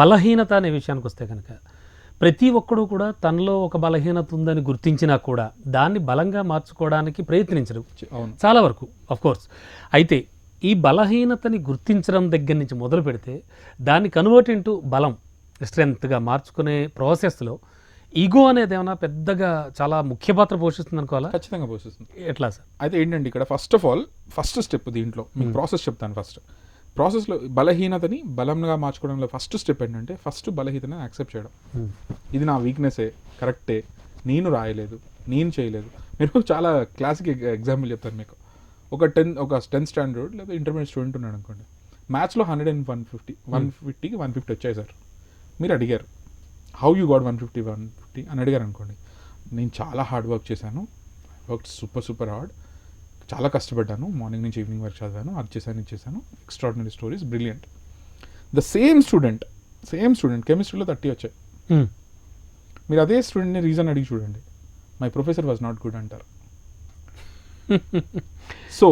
బలహీనత అనే విషయానికి వస్తే కనుక ప్రతి ఒక్కడు కూడా తనలో ఒక బలహీనత ఉందని గుర్తించినా కూడా దాన్ని బలంగా మార్చుకోవడానికి ప్రయత్నించరు చాలా వరకు, కోర్స్. అయితే ఈ బలహీనతని గుర్తించడం దగ్గర నుంచి మొదలు పెడితే దాన్ని కన్వర్ట్ ఇంటూ బలం, స్ట్రెంగ్త్గా మార్చుకునే ప్రాసెస్లో ఈగో అనేది ఏమైనా పెద్దగా చాలా ముఖ్య పాత్ర పోషిస్తుంది అనుకోవాలా? ఖచ్చితంగా పోషిస్తుంది. ఎట్లా సార్? అయితే ఏంటంటే ఇక్కడ first of all first step దీంట్లో మీకు ప్రాసెస్ చెప్తాను. ఫస్ట్ ప్రాసెస్లో బలహీనతని బలంగా మార్చుకోవడంలో ఫస్ట్ స్టెప్ ఏంటంటే ఫస్ట్ బలహీనతని యాక్సెప్ట్ చేయడం. ఇది నా వీక్నెసే, కరెక్టే, నేను రాయలేదు, నేను చేయలేదు. మీరు చాలా క్లాసిక్ ఎగ్జాంపుల్ చెప్తాను మీకు. ఒక 10th స్టాండర్డ్ లేదా ఇంటర్మీడియట్ స్టూడెంట్ ఉన్నాడు అనుకోండి, మ్యాథ్స్లో 100 and 150కి 150 వచ్చాయి సార్. మీరు అడిగారు హౌ యూ గాట్ 150 అని అడిగారు అనుకోండి. నేను చాలా హార్డ్ వర్క్ చేశాను, వర్క్ సూపర్ హార్డ్, చాలా కష్టపడ్డాను, మార్నింగ్ నుంచి ఈవినింగ్ వరకు చదివాను, అది చేశాను, ఇది చేశాను, extraordinary stories, brilliant. The same student కెమిస్ట్రీలో 30 వచ్చాయి. మీరు అదే స్టూడెంట్ని రీజన్ అడిగి చూడండి, my professor was not good అంటారు. సో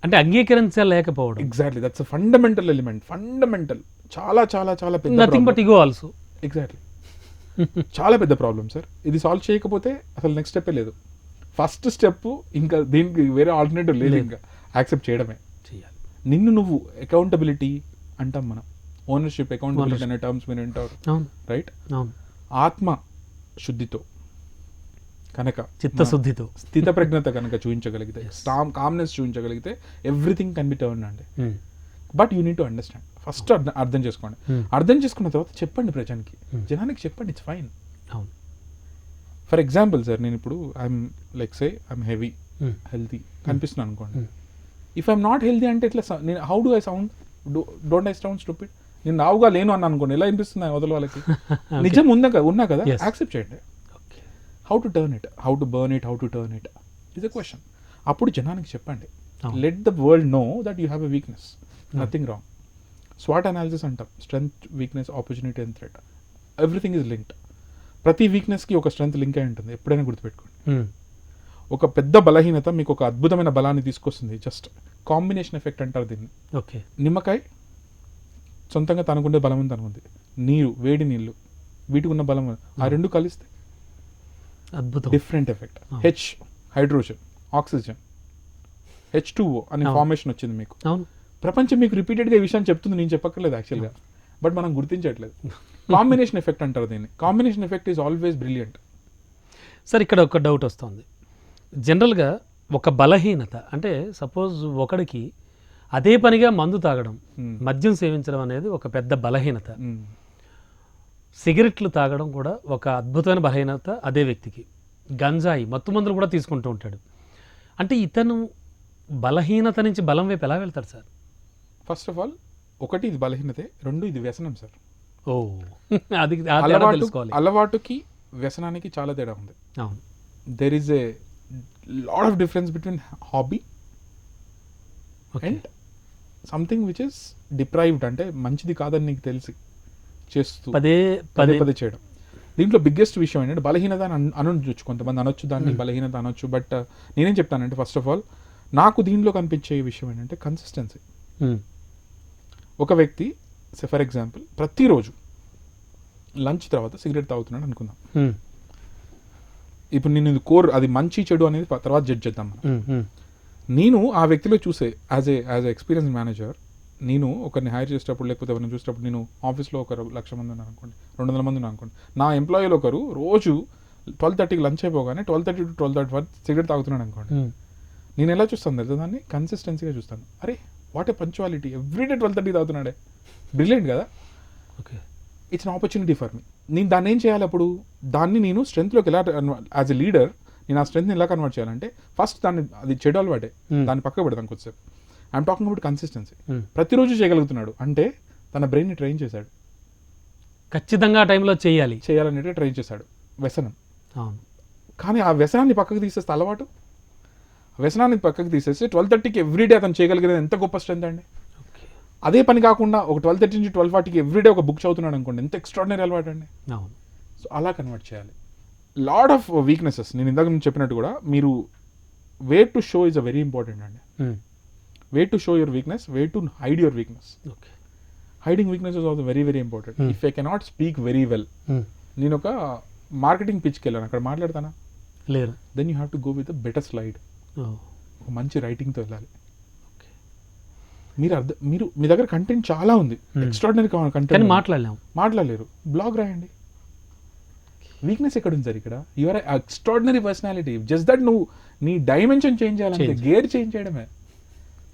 అంటే అంగీకరించలేకపోవడం. Exactly, that's a fundamental element. Fundamental, చాలా చాలా చాలా పెద్ద nothing but ego also. Exactly, చాలా పెద్ద ప్రాబ్లం సార్. ఇది సాల్వ్ చేయకపోతే అసలు నెక్స్ట్ స్టెప్పే లేదు. ఫస్ట్ స్టెప్ ఇంకా దీనికి వేరే ఆల్టర్నేటివ్ లేదు, ఇంకా యాక్సెప్ట్ చేయడమే చేయాలి. నిన్ను నువ్వు అకౌంటబిలిటీ అంటాం మనం, ఓనర్షిప్, అకౌంటబిలిటీ అనే టర్మ్స్ మీరు వింటారు, రైట్? ఆత్మ శుద్ధితో కనుక, చిత్తశుద్ధితో, స్థిత ప్రజ్ఞత కనుక చూపించగలిగితే, కామ్నెస్ చూపించగలిగితే ఎవ్రీథింగ్ కెన్ బి టర్న్ అండి. But you need to understand. First అర్థం చేసుకోండి. అర్థం చేసుకున్న తర్వాత చెప్పండి ప్రజానికి, జనానికి చెప్పండి, it's fine. For example sir, నేను ఇప్పుడు I'm like say I'm heavy, healthy కనిపిస్తున్నాను అనుకోండి. ఇఫ్ ఐఎమ్ నాట్ హెల్తీ అంటే ఎట్లా నేను how do I sound? Don't I sound stupid? నేను నావుగా లేను అన్న అనుకోండి, ఎలా అనిపిస్తుంది అవతల వాళ్ళకి? నిజం ఉన్నా కదా, యాక్సెప్ట్ చేయండి. How to turn it, how to burn it, how to turn it is a question. అప్పుడు జనానికి చెప్పండి, let the world know that you have a weakness, nothing wrong. స్వాట్ అనాలిసిస్ అంటాం, strength, weakness, opportunity and threat, everything is linked. ప్రతి వీక్నెస్కి ఒక strength link అయి ఉంటుంది, ఎప్పుడైనా గుర్తుపెట్టుకోండి. ఒక పెద్ద బలహీనత మీకు ఒక అద్భుతమైన బలాన్ని తీసుకొస్తుంది. జస్ట్ కాంబినేషన్ ఎఫెక్ట్ అంటారు దీన్ని. ఓకే, నిమ్మకాయ సొంతంగా తనకుండే బలం ఉంది, తనకుంది. నీరు, వేడి నీళ్ళు, వీటికి ఉన్న బలం, ఆ రెండు కలిస్తే అద్భుతం, different effect. H, hydrogen, oxygen, H2O అనే ఫార్మేషన్ వచ్చింది మీకు. ప్రపంచం మీకు రిపీటెడ్గా ఈ విషయాన్ని చెప్తుంది, నేను చెప్పక్కర్లేదు యాక్చువల్గా, బట్ మనం గుర్తించట్లేదు. కాంబినేషన్ ఎఫెక్ట్ అంటారు దీన్ని. Combination effect is always brilliant. Sir, ఇక్కడ ఒక డౌట్ వస్తుంది. జనరల్గా ఒక బలహీనత అంటే సపోజ్ ఒకడికి అదే పనిగా మందు తాగడం, మద్యం సేవించడం అనేది ఒక పెద్ద బలహీనత. సిగరెట్లు తాగడం కూడా ఒక అద్భుతమైన బలహీనత అదే వ్యక్తికి. గంజాయి, మత్తు మందులు కూడా తీసుకుంటూ ఉంటాడు. అంటే ఇతను బలహీనత నుంచి బలం వైపు ఎలా వెళ్తాడు సార్? ఫస్ట్ ఆఫ్ ఆల్, ఒకటి ఇది బలహీనతే, రెండు ఇది వ్యసనం సార్. ఓ, అది అలవాటుకి వ్యసనానికి చాలా తేడా ఉంది. There is a lot of difference between hobby and something which is deprived, అంటే మంచిది కాదని నీకు తెలిసి చేస్తూ పదే చేయడం. దీంట్లో బిగ్గెస్ట్ విషయం ఏంటంటే బలహీనత అని అనొచ్చు, కొంతమంది అనొచ్చు దాన్ని బలహీనత అనొచ్చు. బట్ నేనేం చెప్తానంటే ఫస్ట్ ఆఫ్ ఆల్ నాకు దీంట్లో కనిపించే విషయం ఏంటంటే కన్సిస్టెన్సీ. ఒక వ్యక్తి ఫర్ ఎగ్జాంపుల్ ప్రతిరోజు లంచ్ తర్వాత సిగరెట్ తాగుతున్నాడు అనుకుందాం. ఇప్పుడు నేను ఇది అది మంచి చెడు అనేది తర్వాత జడ్జ్ చేద్దాం మనం. నేను ఆ వ్యక్తిలో చూసే యాజ్ ఏ ఎక్స్పీరియన్స్ మేనేజర్, నేను ఒకరిని హైర్ చేసేటప్పుడు లేకపోతే ఎవరిని చూసేటప్పుడు, నేను ఆఫీస్లో ఒక 1,00,000 మంది ఉన్నారు అనుకోండి, 200 మంది ఉన్నారు అనుకోండి, నా ఎంప్లాయీలో ఒకరు రోజు 12:30కి లంచ్ అయిపోగానే 12:30 to 12:30 సిగరెట్ తాగుతున్నాడు అనుకోండి, నేను ఎలా చూస్తాను తెలుసా? దాన్ని కన్సిస్టెన్సీగా చూస్తాను. అరే వాట్ ఏ పంక్చువాలిటీ, ఎవ్రీడే 12:30 తాగుతున్నాడే, బ్రిలియంట్ కదా. Okay, it's an opportunity for me. నేను దాన్ని ఏం చేయాలి అప్పుడు? దాన్ని నేను స్ట్రెంత్లోకి ఎలా, యాజ్ ఎ లీడర్ నేను ఆ స్ట్రెంత్ని ఎలా కన్వర్ట్ చేయాలంటే ఫస్ట్ దాన్ని, అది చెడు అలవాటే, దాన్ని పక్కకు పెడతాను కొద్దిసేపు. I'm talking about consistency. ప్రతిరోజు చేయగలుగుతున్నాడు అంటే తన బ్రెయిన్ని ట్రైన్ చేశాడు, ఖచ్చితంగా టైంలో చేయాలనేది ట్రైన్ చేశాడు. వ్యసనం. కానీ ఆ వ్యసనాన్ని పక్కకు తీసేస్తే అలవాటు, వ్యసనాన్ని పక్కకు తీసేస్తే 12:30కి ఎవ్రీడే అతను చేయగలిగేది ఎంత గొప్ప స్ట్రెంత్ అండి. అదే పని కాకుండా ఒక 12:30 నుంచి 12:40కి ఎవ్రీడే ఒక బుక్ చదువుతున్నాడు అనుకోండి, ఎంత ఎక్స్ట్రాడినరీ అలవాటు అండి. సో అలా కన్వర్ట్ చేయాలి. లాట్ ఆఫ్ వీక్నెసెస్, నేను ఇందాక నుంచి చెప్పినట్టు కూడా, మీరు way to show is a very important అండి. Way to show your weakness, way to hide your weakness. Hiding weakness is also very very important. If I cannot speak very well, నేను ఒక marketing పిచ్కి వెళ్ళాను, అక్కడ మాట్లాడతానా? లేరు. Then you have to go with better slide, ఒక మంచి రైటింగ్తో వెళ్ళాలి. మీరు మీ దగ్గర కంటెంట్ చాలా ఉంది, ఎక్స్ట్రాడినరీ కంటెంట్, మాట్లాడలేరు, బ్లాగ్ రాయండి. వీక్నెస్ ఎక్కడ ఉంది సార్ ఇక్కడ? Your extraordinary personality, just that నువ్వు నీ డైమెన్షన్ చేంజ్ చేయాలంటే, గేర్ చేంజ్ చేయడమే.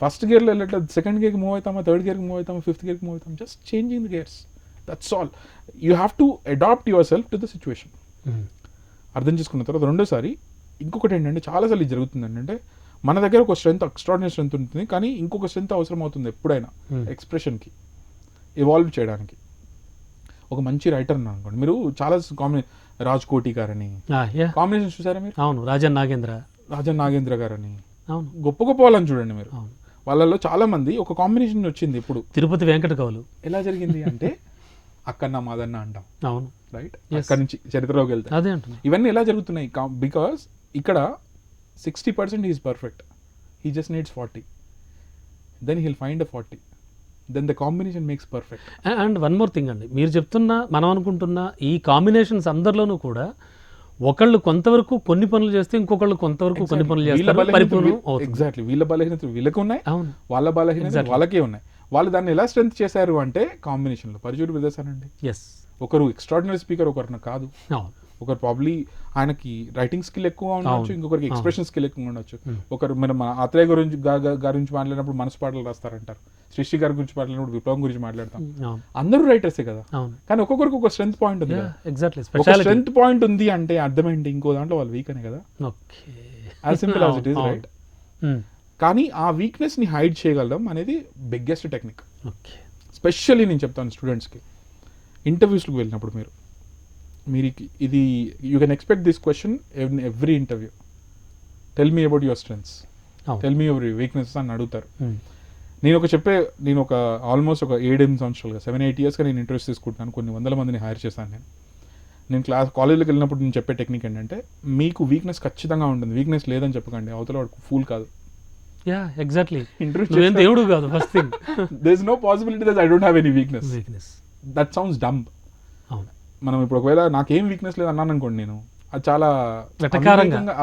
ఫస్ట్ గేర్లో వెళ్ళట్లేదు, సెకండ్ గేర్కి మూవ్ అవుతామా, థర్డ్ గేర్కి మూవ్ అవుతామా, ఫిఫ్త్ గేర్కి మూవ్ అవుతాం, just changing the gears, that's all. You have to adapt yourself to the situation. అర్థం చేసుకున్న తర్వాత రెండోసారి ఇంకొకటి ఏంటంటే, చాలాసార్లు ఇది జరుగుతుంది ఏంటంటే, మన దగ్గర ఒక స్ట్రెంత్, ఎక్స్ట్రాడినరీ స్ట్రెంత్ ఉంటుంది, కానీ ఇంకొక స్ట్రెంత్ అవసరం అవుతుంది ఎప్పుడైనా ఎక్స్ప్రెషన్కి, ఎవాల్వ్ చేయడానికి. ఒక మంచి రైటర్ అని అనుకోండి, మీరు చాలా రాజ్ కోటి గారని కాంబినేషన్ చూసారా మీరు? అవును. రాజన్ నాగేంద్ర గారని, అవును, గొప్ప గొప్ప వాళ్ళని చూడండి మీరు. వాళ్ళలో చాలా మంది ఒక కాంబినేషన్ వచ్చింది. ఇప్పుడు తిరుపతి వెంకట కవులు ఎలా జరిగింది అంటే, అక్కన్న మాదన్న అంటాం, అవును, రైట్? అక్కడి నుంచి చరిత్రలోకి వెళ్తే అదే అంటున్నాయి. ఇవన్నీ ఎలా జరుగుతున్నాయి? బికాస్ ఇక్కడ 60% is perfect, he just needs 40, then he'll find 40, then the combination makes perfect. And one more thing అండి, మీరు చెప్తున్న, మనం అనుకుంటున్న ఈ కాంబినేషన్స్ అందరిలోనూ కూడా ఒకళ్ళు కొంతవరకు కొన్ని పనులు చేస్తే ఇంకొకళ్ళు కొంతవరకు కొన్ని పనులు చేస్తారు. ఎగ్జాక్ట్లీ, వీళ్ళ బలహీనతలు వీళ్ళకి ఉన్నాయి, వాళ్ళ బలహీనతలు వాళ్ళకే ఉన్నాయి. వాళ్ళు దాన్ని ఎలా స్ట్రెంత్ చేశారు అంటే కాంబినేషన్లో. పరుచూరి బ్రదర్స్ అనండి, ఒకరు ఎక్స్ట్రాడినరీ స్పీకర్, ఒకరిని కాదు. ఒకరు ప్రాబ్లీ ఆయనకి రైటింగ్ స్కిల్ ఎక్కువ ఉండొచ్చు, ఇంకొకరికి ఎక్స్ప్రెషన్ స్కిల్ ఎక్కువ ఉండొచ్చు. ఒకరు మనం ఆత్రేయ గురించి మాట్లాడినప్పుడు మనసు పాటలు రాస్తారంటారు, సృష్టి గారి గురించి మాట్లాడినప్పుడు విప్లవం గురించి మాట్లాడతాం. అందరూ రైటర్సే కదా, కానీ ఒక్కొక్కరికి ఒక స్ట్రెంత్ పాయింట్ ఉంది. స్ట్రెంత్ పాయింట్ ఉంది అంటే అర్థం ఏంటి? ఇంకో దాంట్లో వాళ్ళు వీక్ అనే కదా, as simple as it is, right? కానీ ఆ వీక్నెస్ ని హైడ్ చేయగలడం అనేది బిగ్గెస్ట్ టెక్నిక్. స్పెషల్లీ నేను చెప్తాను స్టూడెంట్స్కి, ఇంటర్వ్యూస్కి వెళ్ళినప్పుడు మీరు ఇది you can expect this question in every interview. Tell me about your strengths, tell me your weaknesses అని అడుగుతారు. నేను ఒక ఆల్మోస్ట్ ఒక 7-8 సంవత్సరాలుగా 7-8 ఇయర్స్గా నేను ఇంటర్వ్యూస్ తీసుకుంటున్నాను. కొన్ని వందల మందిని హైర్ చేశాను. నేను కాలేజీలోకి వెళ్ళినప్పుడు నేను చెప్పే టెక్నిక్ ఏంటంటే, మీకు వీక్నెస్ ఖచ్చితంగా ఉంటుంది, వీక్నెస్ లేదని చెప్పకండి, అవతల వాడు ఫూల్ కాదు. దేవుడు కాదు. First thing, there is no possibility that I don't have any weakness. That sounds dumb. మనం ఇప్పుడు ఒకవేళ నాకేం వీక్నెస్ లేదు అన్నాను అనుకోండి, నేను అది చాలా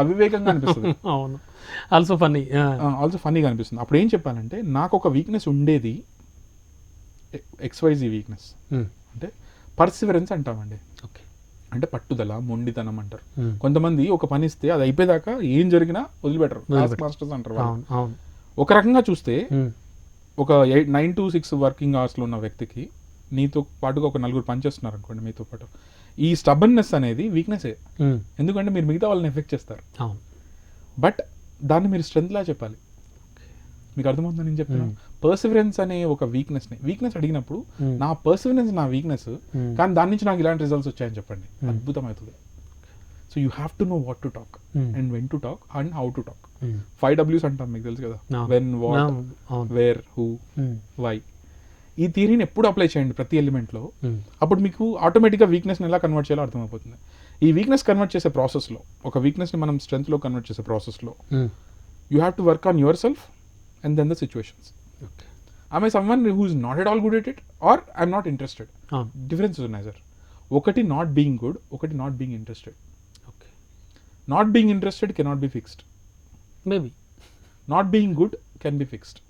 అవివేకంగా అనిపిస్తుంది. ఆల్సో ఫన్నీగా అనిపిస్తుంది. అప్పుడు ఏం చెప్పాలంటే, నాకు ఒక వీక్నెస్ ఉండేది, XYZ వీక్నెస్ అంటే పర్సివరెన్స్ అంటామండి. అంటే పట్టుదల, మొండితనం అంటారు. కొంతమంది ఒక పని ఇస్తే అది అయిపోయేదాకా ఏం జరిగినా వదిలిపెట్టరు, మాస్టర్స్ అంటారు. ఒక రకంగా చూస్తే ఒక 9 to 6 వర్కింగ్ అవర్స్లో ఉన్న వ్యక్తికి నీతో పాటుగా ఒక 4 పనిచేస్తున్నారు అనుకోండి మీతో పాటు, ఈ స్టబన్నెస్ అనేది వీక్నెసే. ఎందుకంటే మీరు మిగతా వాళ్ళని ఎఫెక్ట్ చేస్తారు, బట్ దాన్ని మీరు స్ట్రెంత్ లా చెప్పాలి. మీకు అర్థమవుతుంది నేను చెప్తున్నాను. పర్సివరెన్స్ అనే ఒక వీక్నెస్ అడిగినప్పుడు, నా పర్సివరెన్స్ నా వీక్నెస్, కానీ దాని నుంచి నాకు ఇలాంటి రిజల్ట్స్ వచ్చాయని చెప్పండి, అద్భుతమవుతుంది. So you have to know what to talk and when to talk and how to talk. 5 W's అంటాం, మీకు తెలుసు కదా, when, what, where, who, why. ఈ థియరీని ఎప్పుడు అప్లై చేయండి ప్రతి ఎలిమెంట్లో, అప్పుడు మీకు ఆటోమేటిక్గా వీక్నెస్ని ఎలా కన్వర్ట్ చేయాలో అర్థమైపోతుంది. ఈ వీక్నెస్ కన్వర్ట్ చేసే ప్రాసెస్లో, ఒక వీక్నెస్ని మనం స్ట్రెంత్లో కన్వర్ట్ చేసే ప్రాసెస్లో, you have to work on your self and then the situations. Am I someone who is not at all good at it, or I'm not interested? Differences ఉన్నాయి సార్. ఒకటి not being good, ఒకటి not being interested. Not being interested cannot be fixed. Maybe not being good can be fixed.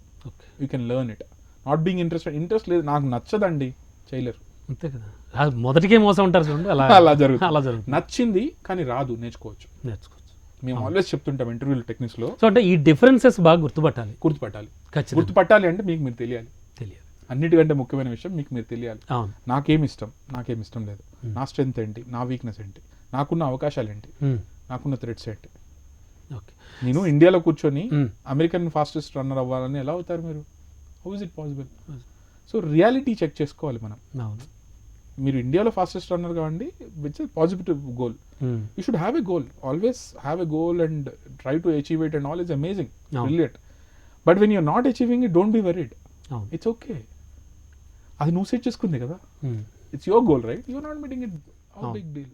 You can learn it. Not being interest లేదు, నాకు నచ్చదండి, చేయలేరు. అంతే కదా, మొదటికే మోసం ఉంటారు చూడండి, అలా జరుగుతుంది. నచ్చింది కానీ రాదు, నేర్చుకోవచ్చు. మేము ఆల్వేస్ చెప్తుంటాం ఇంటర్వ్యూల టెక్నిక్స్లో. సో అంటే ఈ డిఫరెన్సెస్ బాగా గుర్తుపట్టాలి. గుర్తుపట్టాలి అంటే మీకు మీరు తెలియాలి. అన్నిటికంటే ముఖ్యమైన విషయం, మీకు మీరు తెలియాలి. నాకేం ఇష్టం లేదు, నా స్ట్రెంత్ ఏంటి, నా వీక్నెస్ ఏంటి, నాకున్న అవకాశాలు ఏంటి, నాకున్న థ్రెడ్స్ ఏంటి. నేను ఇండియాలో కూర్చొని అమెరికన్ ఫాస్టెస్ట్ రన్నర్ అవ్వాలని ఎలా అవుతారు మీరు? How is it possible? So reality check చేసుకోవాలి మనం. మీరు ఇండియాలో ఫాస్టెస్ట్ రన్నర్ కావండి, which is positive goal. You should have a goal. Always have a goal and try to achieve it and all is amazing. Brilliant. But when you're not achieving it, don't be worried. It's okay. అది నువ్వు set చేసుకుంది కదా. It's your goal, right? You're not meeting it. How big deal.